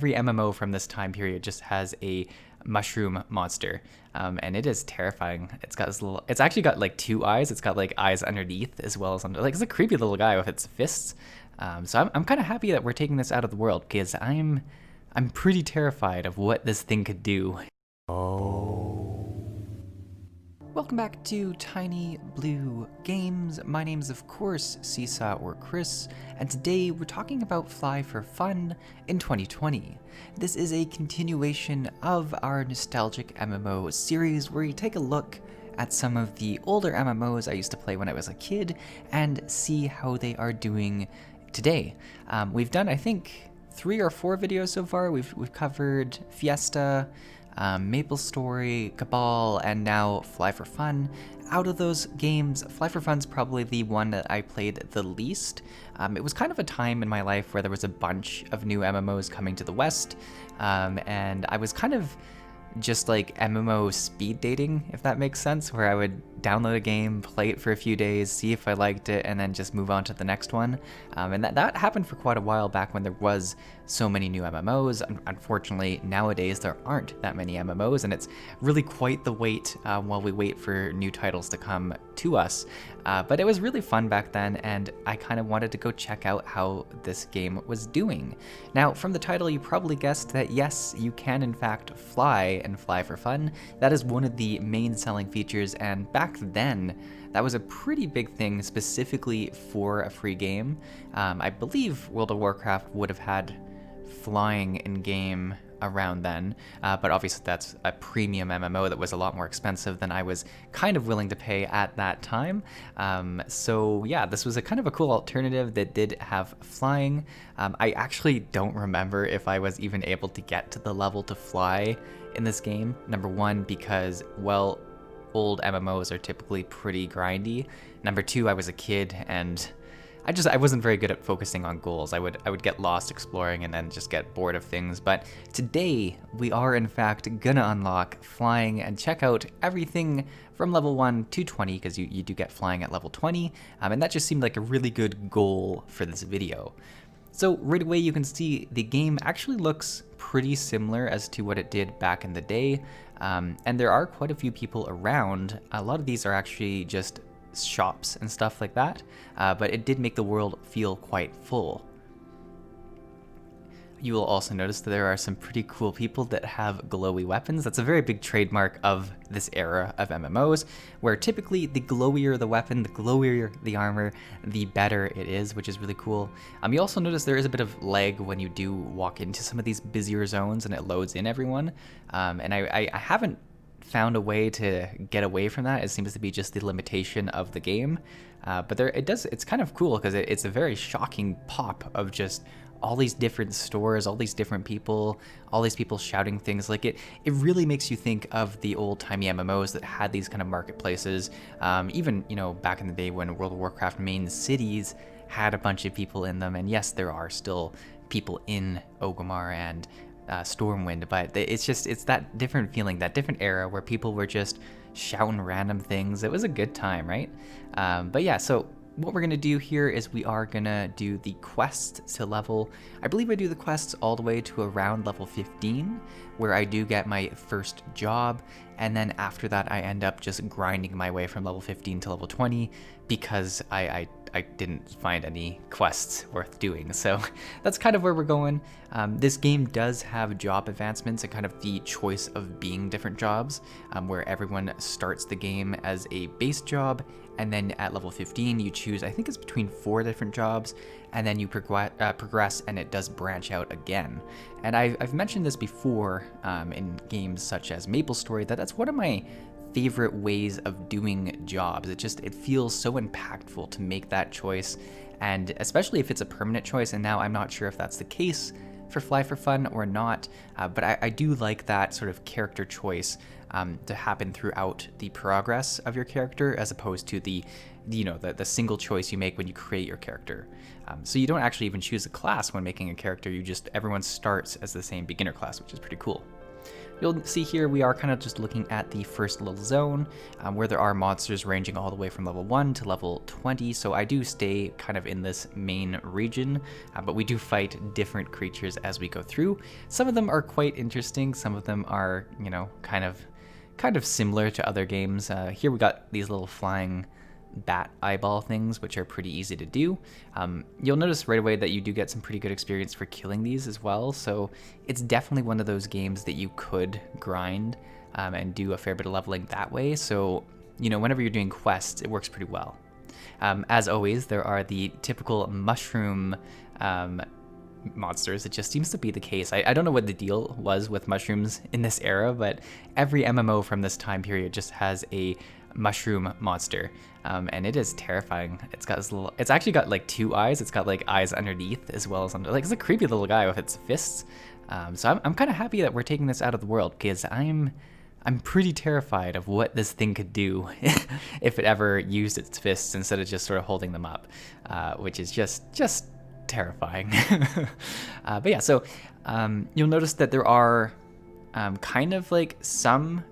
Every MMO from this time period just has a mushroom monster, and it is terrifying. It's got this little. It's actually got like two eyes. It's got like eyes underneath as well as under. Like it's a creepy little guy with its fists. So I'm kind of happy that we're taking this out of the world because I'm pretty terrified of what this thing could do. Welcome back to TinyBlueGames. My name's of course Csaw or Chris, and today we're talking about Fly for Fun in 2020. This is a continuation of our nostalgic MMO series where you take a look at some of the older MMOs I used to play when I was a kid and see how they are doing today. We've done, I think, 3 or 4 videos so far. We've covered Fiesta, Maple Story, Cabal, and now Fly for Fun. Out of those games, Fly for Fun's probably the one that I played the least. It was kind of a time in my life where there was a bunch of new MMOs coming to the West, and I was kind of just like MMO speed dating, if that makes sense, where I would download a game, play it for a few days, see if I liked it, and then just move on to the next one. And that happened for quite a while back when there was so many new MMOs. Unfortunately, nowadays there aren't that many MMOs, and it's really quite the wait while we wait for new titles to come to us. But it was really fun back then, and I kind of wanted to go check out how this game was doing. Now, from the title, you probably guessed that yes, you can in fact fly and Fly for Fun. That is one of the main selling features, and back then, that was a pretty big thing specifically for a free game. I believe World of Warcraft would have had flying in-game around then, but obviously that's a premium MMO that was a lot more expensive than I was kind of willing to pay at that time. So yeah, this was a kind of a cool alternative that did have flying. I actually don't remember if I was even able to get to the level to fly in this game. Number one, because, well, old MMOs are typically pretty grindy. Number two, I was a kid and I wasn't very good at focusing on goals. I would get lost exploring and then just get bored of things. But today we are in fact gonna unlock flying and check out everything from level 1 to 20, because you do get flying at level 20. And that just seemed like a really good goal for this video. So right away you can see the game actually looks pretty similar as to what it did back in the day. And there are quite a few people around. A lot of these are actually just shops and stuff like that, but it did make the world feel quite full. You will also notice that there are some pretty cool people that have glowy weapons. That's a very big trademark of this era of MMOs, where typically the glowier the weapon, the glowier the armor, the better it is, which is really cool. You also notice there is a bit of lag when you do walk into some of these busier zones and it loads in everyone. And I haven't found a way to get away from that. It seems to be just the limitation of the game. But it's kind of cool because it's a very shocking pop of just all these different stores, all these different people, all these people shouting things. Like it really makes you think of the old-timey MMOs that had these kind of marketplaces. Even, back in the day when World of Warcraft main cities had a bunch of people in them. And yes, there are still people in Orgrimmar and Stormwind, but it's that different feeling, that different era where people were just shouting random things. It was a good time, right? But yeah, so what we're gonna do here is we are gonna do the quests to level, I believe I do the quests all the way to around level 15, where I do get my first job, and then after that I end up just grinding my way from level 15 to level 20 because I didn't find any quests worth doing. So that's kind of where we're going. This game does have job advancements and kind of the choice of being different jobs, where everyone starts the game as a base job, and then at level 15 you choose, I think it's between 4 different jobs, and then you progress and it does branch out again. And I've mentioned this before in games such as Maple Story, that's one of my favorite ways of doing jobs. It feels so impactful to make that choice, and especially if it's a permanent choice. And now I'm not sure if that's the case for Fly for Fun or not, but I do like that sort of character choice to happen throughout the progress of your character, as opposed to the single choice you make when you create your character. So you don't actually even choose a class when making a character. Everyone starts as the same beginner class, which is pretty cool. You'll see here we are kind of just looking at the first little zone where there are monsters ranging all the way from level 1 to level 20, so I do stay kind of in this main region, but we do fight different creatures as we go through. Some of them are quite interesting, some of them are, you know, kind of similar to other games. Here we got these little flying bat eyeball things, which are pretty easy to do. You'll notice right away that you do get some pretty good experience for killing these as well, so it's definitely one of those games that you could grind and do a fair bit of leveling that way. So, you know, whenever you're doing quests, it works pretty well. As always, there are the typical mushroom monsters. It just seems to be the case. I don't know what the deal was with mushrooms in this era, but every MMO from this time period just has a mushroom monster, and it is terrifying. It's got this little, it's actually got like 2 eyes. It's got like eyes underneath as well as under, like, it's a creepy little guy with its fists. So I'm kind of happy that we're taking this out of the world, because I'm pretty terrified of what this thing could do if it ever used its fists instead of just sort of holding them up, which is just terrifying. But yeah, so you'll notice that there are kind of like some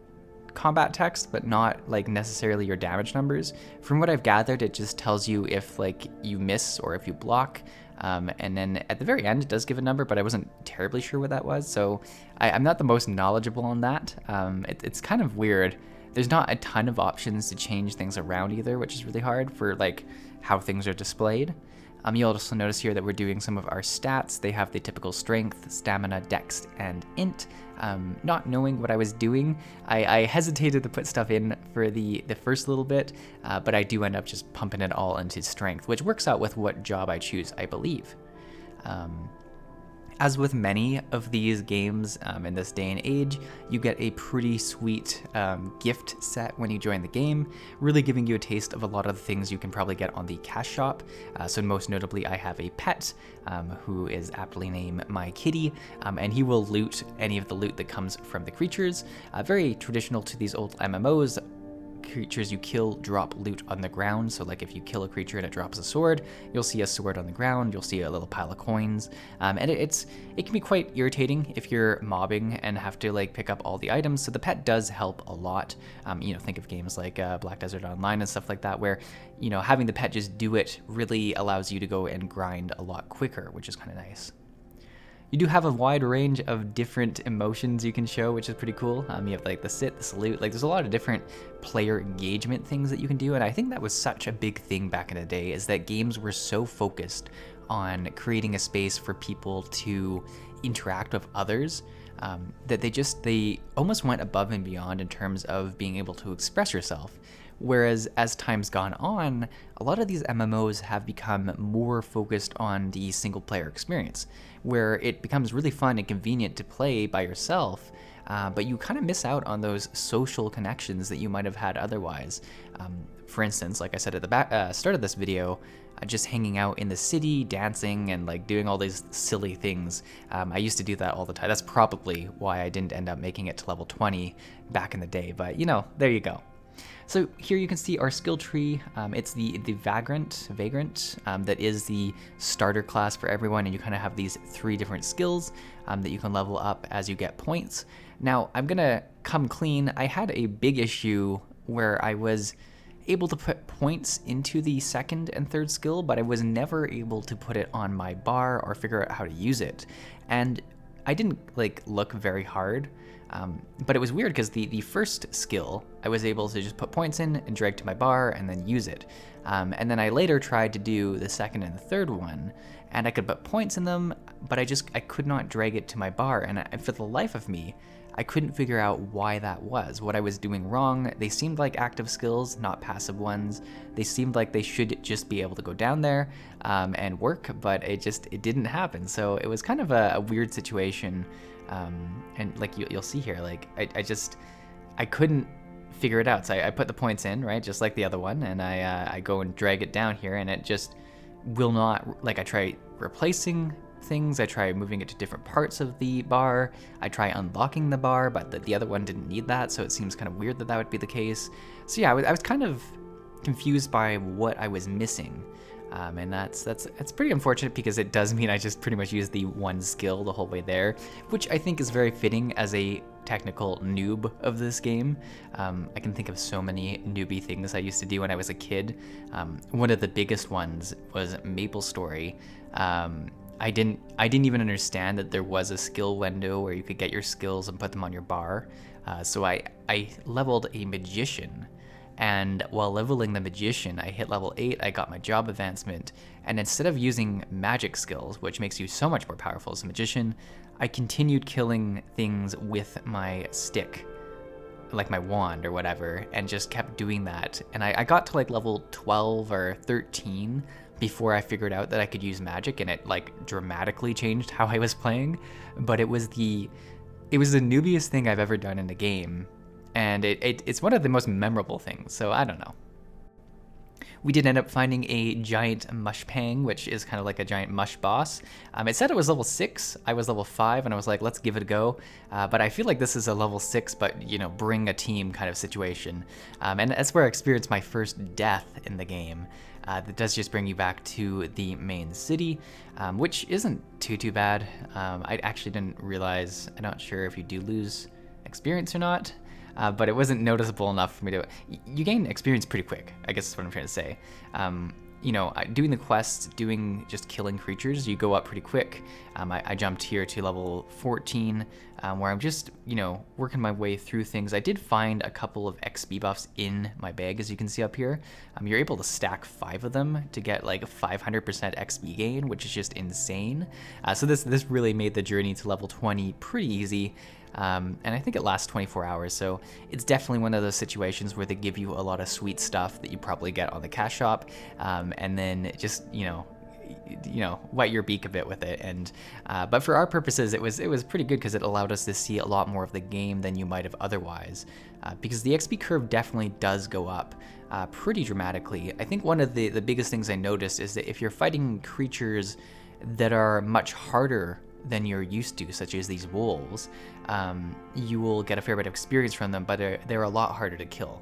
combat text, but not like necessarily your damage numbers. From what I've gathered, it just tells you if like you miss or if you block, and then at the very end it does give a number, but I wasn't terribly sure what that was, so I'm not the most knowledgeable on that. It's kind of weird. There's not a ton of options to change things around either, which is really hard for like how things are displayed. You'll also notice here that we're doing some of our stats. They have the typical strength, stamina, dex, and int. Not knowing what I was doing, I hesitated to put stuff in for the first little bit, but I do end up just pumping it all into strength, which works out with what job I choose, I believe. As with many of these games in this day and age, you get a pretty sweet gift set when you join the game, really giving you a taste of a lot of the things you can probably get on the cash shop. So most notably, I have a pet who is aptly named My Kitty, and he will loot any of the loot that comes from the creatures. Very traditional to these old MMOs. Creatures you kill drop loot on the ground, so like if you kill a creature and it drops a sword, you'll see a sword on the ground, you'll see a little pile of coins, and it can be quite irritating if you're mobbing and have to like pick up all the items, so the pet does help a lot. You know, think of games like Black Desert Online and stuff like that, where, you know, having the pet just do it really allows you to go and grind a lot quicker, which is kind of nice. You do have a wide range of different emotions you can show, which is pretty cool. You have like the sit, the salute, like there's a lot of different player engagement things that you can do, and I think that was such a big thing back in the day, is that games were so focused on creating a space for people to interact with others, that they almost went above and beyond in terms of being able to express yourself. Whereas as time's gone on, a lot of these MMOs have become more focused on the single player experience, where it becomes really fun and convenient to play by yourself, but you kind of miss out on those social connections that you might have had otherwise. For instance, like I said at the start of this video, just hanging out in the city, dancing, and like doing all these silly things. I used to do that all the time. That's probably why I didn't end up making it to level 20 back in the day, but you know, there you go. So here you can see our skill tree. It's the Vagrant, that is the starter class for everyone, and you kind of have these 3 different skills that you can level up as you get points. Now, I'm gonna come clean. I had a big issue where I was able to put points into the 2nd and 3rd skill, but I was never able to put it on my bar or figure out how to use it. And I didn't like look very hard. But it was weird because the first skill, I was able to just put points in and drag to my bar and then use it. And then I later tried to do the 2nd and the 3rd one, and I could put points in them, but I could not drag it to my bar. And for the life of me, I couldn't figure out why that was, what I was doing wrong. They seemed like active skills, not passive ones. They seemed like they should just be able to go down there and work, but it didn't happen. So it was kind of a weird situation. And like you'll see here, like I couldn't figure it out. So I put the points in, right, just like the other one, and I go and drag it down here, and it just will not, like I try replacing things, I try moving it to different parts of the bar, I try unlocking the bar, but the other one didn't need that, so it seems kind of weird that would be the case. So yeah, I was kind of confused by what I was missing. And that's pretty unfortunate because it does mean I just pretty much use the one skill the whole way there, which I think is very fitting as a technical noob of this game. I can think of so many newbie things I used to do when I was a kid. One of the biggest ones was MapleStory. I didn't even understand that there was a skill window where you could get your skills and put them on your bar. So I leveled a magician, and while leveling the magician, I hit level 8, I got my job advancement, and instead of using magic skills, which makes you so much more powerful as a magician, I continued killing things with my stick, like my wand or whatever, and just kept doing that. And I got to like level 12 or 13 before I figured out that I could use magic, and it like dramatically changed how I was playing. But it was the noobiest thing I've ever done in a game, and it's one of the most memorable things, so I don't know. We did end up finding a giant mushpang, which is kind of like a giant mush boss. It said it was level 6, I was level 5, and I was like, let's give it a go. But I feel like this is a level 6, but, you know, bring a team kind of situation. And that's where I experienced my first death in the game. That does just bring you back to the main city, which isn't too bad. I actually didn't realize, I'm not sure if you do lose experience or not. But it wasn't noticeable enough for me to... You gain experience pretty quick, I guess is what I'm trying to say. You know, doing the quests, doing just killing creatures, you go up pretty quick. I jumped here to level 14, where I'm just, you know, working my way through things. I did find a couple of XP buffs in my bag, as you can see up here. You're able to stack 5 of them to get like 500% XP gain, which is just insane. So this really made the journey to level 20 pretty easy. And I think it lasts 24 hours, so it's definitely one of those situations where they give you a lot of sweet stuff that you probably get on the cash shop, and then just, you know, wet your beak a bit with it. And but for our purposes, it was pretty good because it allowed us to see a lot more of the game than you might have otherwise, because the XP curve definitely does go up pretty dramatically. I think one of the biggest things I noticed is that if you're fighting creatures that are much harder than you're used to, such as these wolves, you will get a fair bit of experience from them, but they're a lot harder to kill,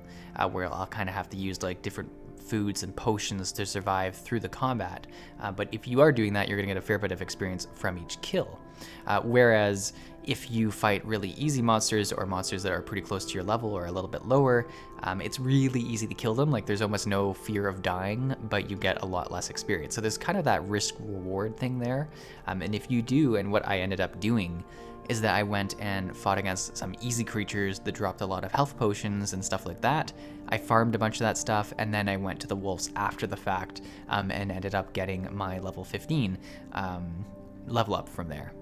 where I'll kind of have to use like different foods and potions to survive through the combat. But if you are doing that, you're going to get a fair bit of experience from each kill. Whereas if you fight really easy monsters or monsters that are pretty close to your level or a little bit lower, it's really easy to kill them. Like there's almost no fear of dying, but you get a lot less experience. So there's kind of that risk reward thing there. And if you do, and what I ended up doing is that I went and fought against some easy creatures that dropped a lot of health potions and stuff like that. I farmed a bunch of that stuff, and then I went to the wolves after the fact, and ended up getting my level 15 level up from there.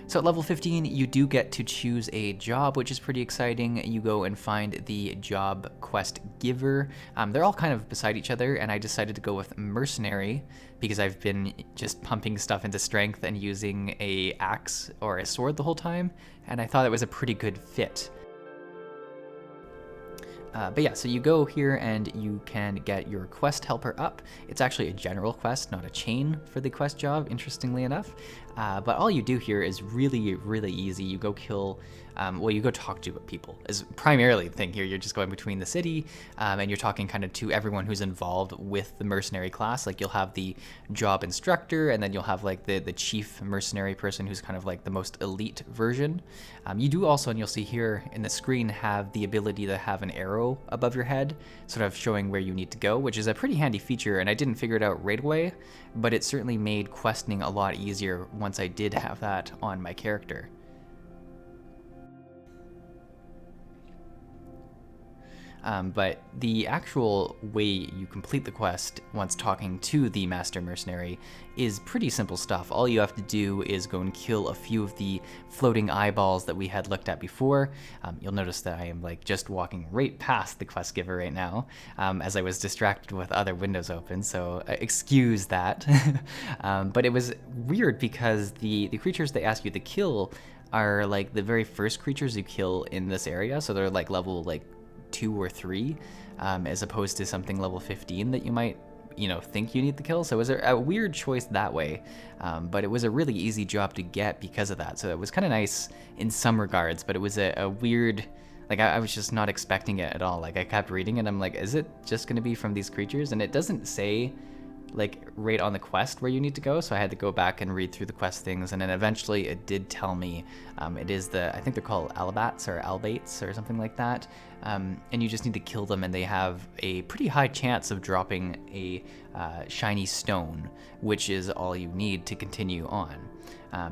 So at level 15, you do get to choose a job, which is pretty exciting. You go and find the job quest giver. They're all kind of beside each other, and I decided to go with mercenary because I've been just pumping stuff into strength and using a axe or a sword the whole time, and I thought it was a pretty good fit. But yeah, so you go here and you can get your quest helper up. It's actually a general quest, not a chain for the quest job, interestingly enough. But all you do here is really, really easy. You go kill, you go talk to people is primarily the thing here. You're just going between the city, and you're talking kind of to everyone who's involved with the mercenary class. Like you'll have the job instructor, and then you'll have like the chief mercenary person who's kind of like the most elite version. You do also, and you'll see here in the screen, have the ability to have an arrow above your head, sort of showing where you need to go, which is a pretty handy feature, and I didn't figure it out right away, but it certainly made questing a lot easier once I did have that on my character. But the actual way you complete the quest once talking to the Master Mercenary is pretty simple stuff. All you have to do is go and kill a few of the floating eyeballs that we had looked at before. You'll notice that I am like just walking right past the quest giver right now, as I was distracted with other windows open, so excuse that. But it was weird because the creatures they ask you to kill are like the very first creatures you kill in this area, so they're like level like 2 or 3, as opposed to something level 15 that you might, think you need to kill. So it was a weird choice that way, but it was a really easy job to get because of that. So it was kind of nice in some regards, but it was a weird, like I was just not expecting it at all. Like I kept reading it, I'm like, is it just going to be from these creatures? And it doesn't say like right on the quest where you need to go, so I had to go back and read through the quest things, and then eventually it did tell me it is I think they're called Albats or Albates or something like that, and you just need to kill them, and they have a pretty high chance of dropping a shiny stone, which is all you need to continue on.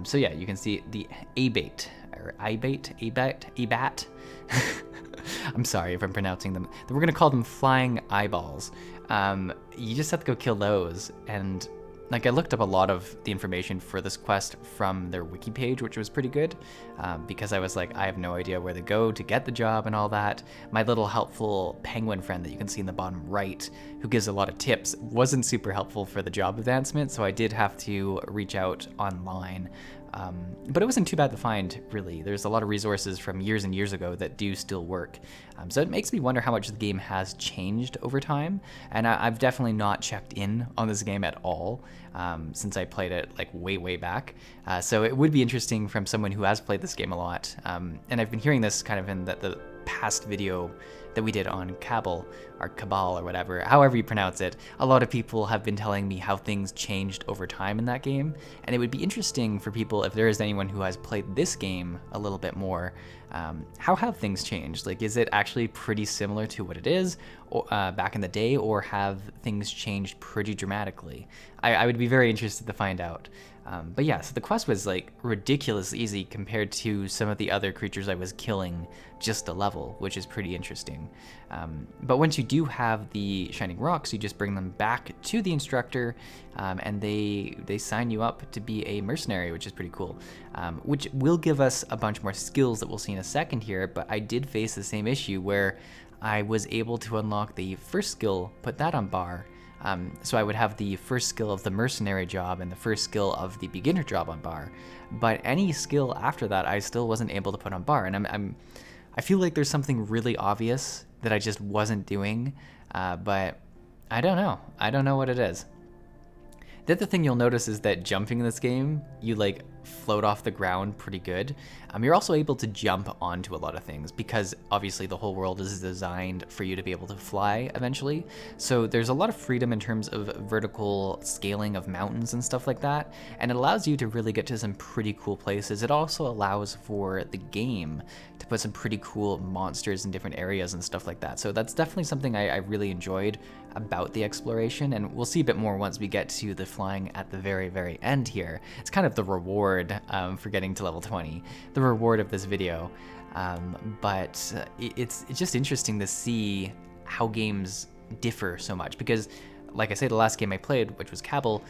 So yeah, you can see the Abate, or Abat. I'm sorry if I'm pronouncing them. We're gonna call them flying eyeballs. You just have to go kill those, and like I looked up a lot of the information for this quest from their wiki page, which was pretty good, because I was like, I have no idea where to go to get the job and all that. My little helpful penguin friend that you can see in the bottom right, who gives a lot of tips, wasn't super helpful for the job advancement, so I did have to reach out online. But it wasn't too bad to find, really. There's a lot of resources from years and years ago that do still work. So it makes me wonder how much the game has changed over time, and I've definitely not checked in on this game at all since I played it like way back. So it would be interesting from someone who has played this game a lot, and I've been hearing this kind of in the past video that we did on Cabal, or Cabal, or whatever, however you pronounce it. A lot of people have been telling me how things changed over time in that game, and it would be interesting for people, if there is anyone who has played this game a little bit more, how have things changed? Like, is it actually pretty similar to what it is back in the day, or have things changed pretty dramatically? I would be very interested to find out. But yeah, so the quest was like ridiculously easy compared to some of the other creatures I was killing just a level, which is pretty interesting. But once you do have the shining rocks, you just bring them back to the instructor, and they sign you up to be a mercenary, which is pretty cool, which will give us a bunch more skills that we'll see in a second here. But I did face the same issue where I was able to unlock the first skill, put that on bar. So I would have the first skill of the mercenary job and the first skill of the beginner job on bar, but any skill after that I still wasn't able to put on bar, and I feel like there's something really obvious that I just wasn't doing, but I don't know what it is. The other thing you'll notice is that jumping in this game, you like float off the ground pretty good. You're also able to jump onto a lot of things because obviously the whole world is designed for you to be able to fly eventually. So there's a lot of freedom in terms of vertical scaling of mountains and stuff like that. And it allows you to really get to some pretty cool places. It also allows for the game to put some pretty cool monsters in different areas and stuff like that. So that's definitely something I really enjoyed about the exploration, and we'll see a bit more once we get to the flying at the very end here. It's kind of the reward for getting to level 20, the reward of this video, but it's just interesting to see how games differ so much, because like I say, the last game I played, which was Cabal,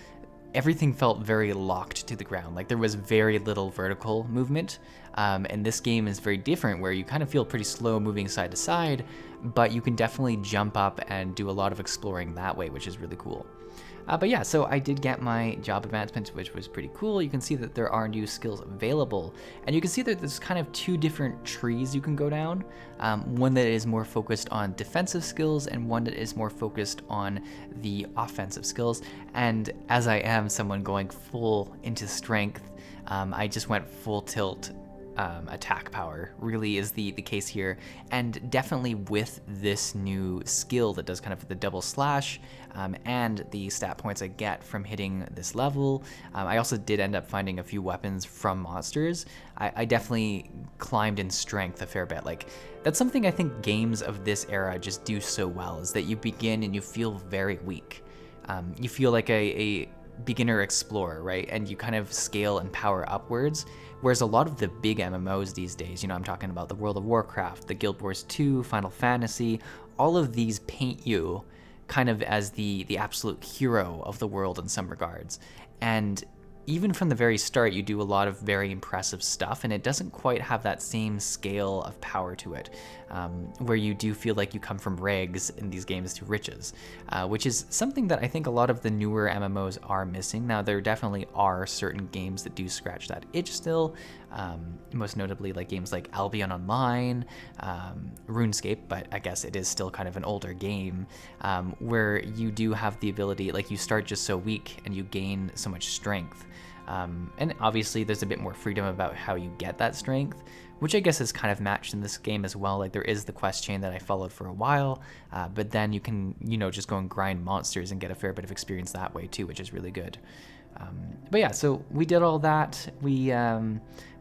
everything felt very locked to the ground. Like there was very little vertical movement, and this game is very different, where you kind of feel pretty slow moving side to side, but you can definitely jump up and do a lot of exploring that way, which is really cool. But yeah, so I did get my job advancement, which was pretty cool. You can see that there are new skills available, and you can see that there's kind of two different trees you can go down. One that is more focused on defensive skills, and one that is more focused on the offensive skills. And as I am someone going full into strength, I just went full tilt. Attack power really is the case here, and definitely with this new skill that does kind of the double slash and the stat points I get from hitting this level. I also did end up finding a few weapons from monsters. I definitely climbed in strength a fair bit. Like that's something I think games of this era just do so well, is that you begin and you feel very weak. You feel like a beginner explorer, right? And you kind of scale and power upwards. Whereas a lot of the big MMOs these days, I'm talking about the World of Warcraft, the Guild Wars 2, Final Fantasy, all of these paint you kind of as the absolute hero of the world in some regards. And even from the very start, you do a lot of very impressive stuff, and it doesn't quite have that same scale of power to it, where you do feel like you come from rags in these games to riches, which is something that I think a lot of the newer MMOs are missing. Now, there definitely are certain games that do scratch that itch still, most notably like games like Albion Online, RuneScape, but I guess it is still kind of an older game, where you do have the ability, like you start just so weak and you gain so much strength. And obviously there's a bit more freedom about how you get that strength, which I guess is kind of matched in this game as well. Like there is the quest chain that I followed for a while, but then you can, just go and grind monsters and get a fair bit of experience that way too, which is really good. But yeah, so we did all that. We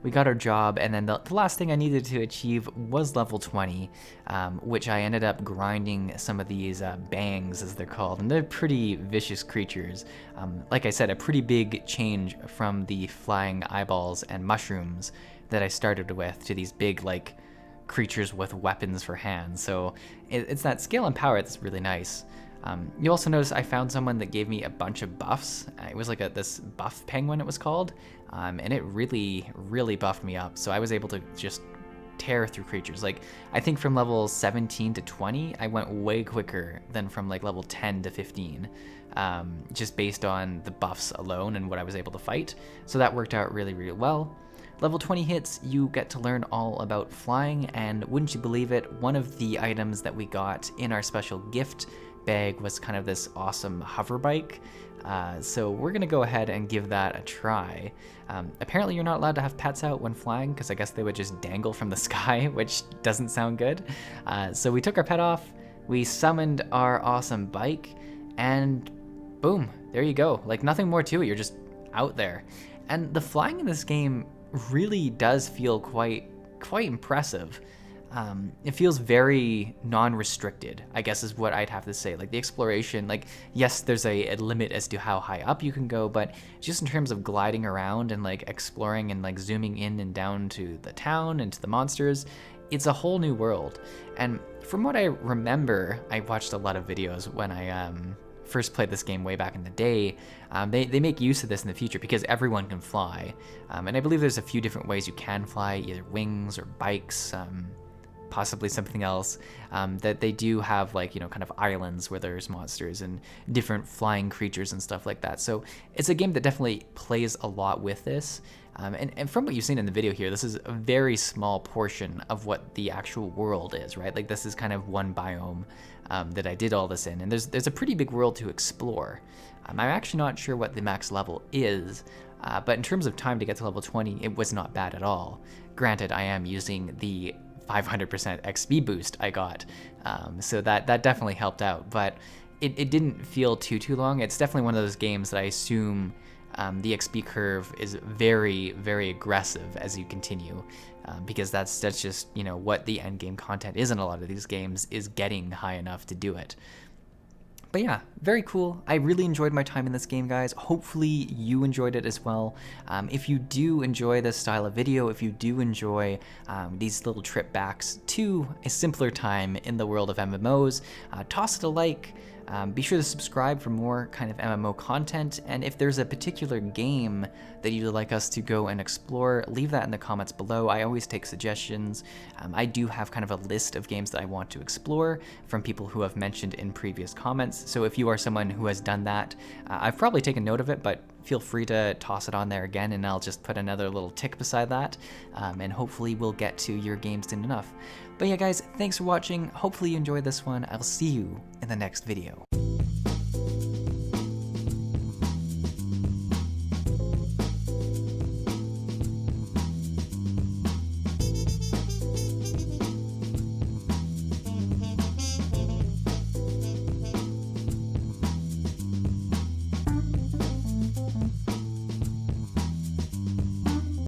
got our job, and then the last thing I needed to achieve was level 20, which I ended up grinding some of these bangs, as they're called, and they're pretty vicious creatures. Like I said, a pretty big change from the flying eyeballs and mushrooms that I started with to these big, like, creatures with weapons for hands. So it's that scale and power that's really nice. You also notice I found someone that gave me a bunch of buffs. It was like this buff penguin, it was called, and it really, really buffed me up. So I was able to just tear through creatures. Like, I think from level 17 to 20, I went way quicker than from like level 10 to 15, just based on the buffs alone and what I was able to fight. So that worked out really, really well. Level 20 hits, you get to learn all about flying, and wouldn't you believe it, one of the items that we got in our special gift bag was kind of this awesome hover bike. So we're gonna go ahead and give that a try. Apparently you're not allowed to have pets out when flying, because I guess they would just dangle from the sky, which doesn't sound good. So we took our pet off, we summoned our awesome bike, and boom, there you go. Like, nothing more to it, you're just out there. And the flying in this game really does feel quite impressive. It feels very non-restricted, I guess is what I'd have to say. Like the exploration, like, yes, there's a limit as to how high up you can go, but just in terms of gliding around and like exploring and like zooming in and down to the town and to the monsters, it's a whole new world. And from what I remember, I watched a lot of videos when I first played this game way back in the day. They make use of this in the future because everyone can fly. And I believe there's a few different ways you can fly, either wings or bikes, possibly something else, that they do have, like, kind of islands where there's monsters and different flying creatures and stuff like that. So it's a game that definitely plays a lot with this. And from what you've seen in the video here, this is a very small portion of what the actual world is, right? Like, this is kind of one biome that I did all this in, and there's a pretty big world to explore. I'm actually not sure what the max level is, but in terms of time to get to level 20, it was not bad at all. Granted, I am using the 500% XP boost I got, so that definitely helped out, but it didn't feel too long. It's definitely one of those games that I assume the XP curve is very, very aggressive as you continue, because that's just, what the end game content is in a lot of these games, is getting high enough to do it. But yeah, very cool. I really enjoyed my time in this game, guys. Hopefully you enjoyed it as well. If you do enjoy this style of video, if you do enjoy these little trip backs to a simpler time in the world of MMOs, toss it a like. Be sure to subscribe for more kind of MMO content, and if there's a particular game that you'd like us to go and explore, leave that in the comments below. I always take suggestions. I do have kind of a list of games that I want to explore from people who have mentioned in previous comments, so if you are someone who has done that, I've probably taken note of it, but feel free to toss it on there again, and I'll just put another little tick beside that, and hopefully we'll get to your game soon enough. But yeah, guys, thanks for watching. Hopefully you enjoyed this one. I'll see you in the next video.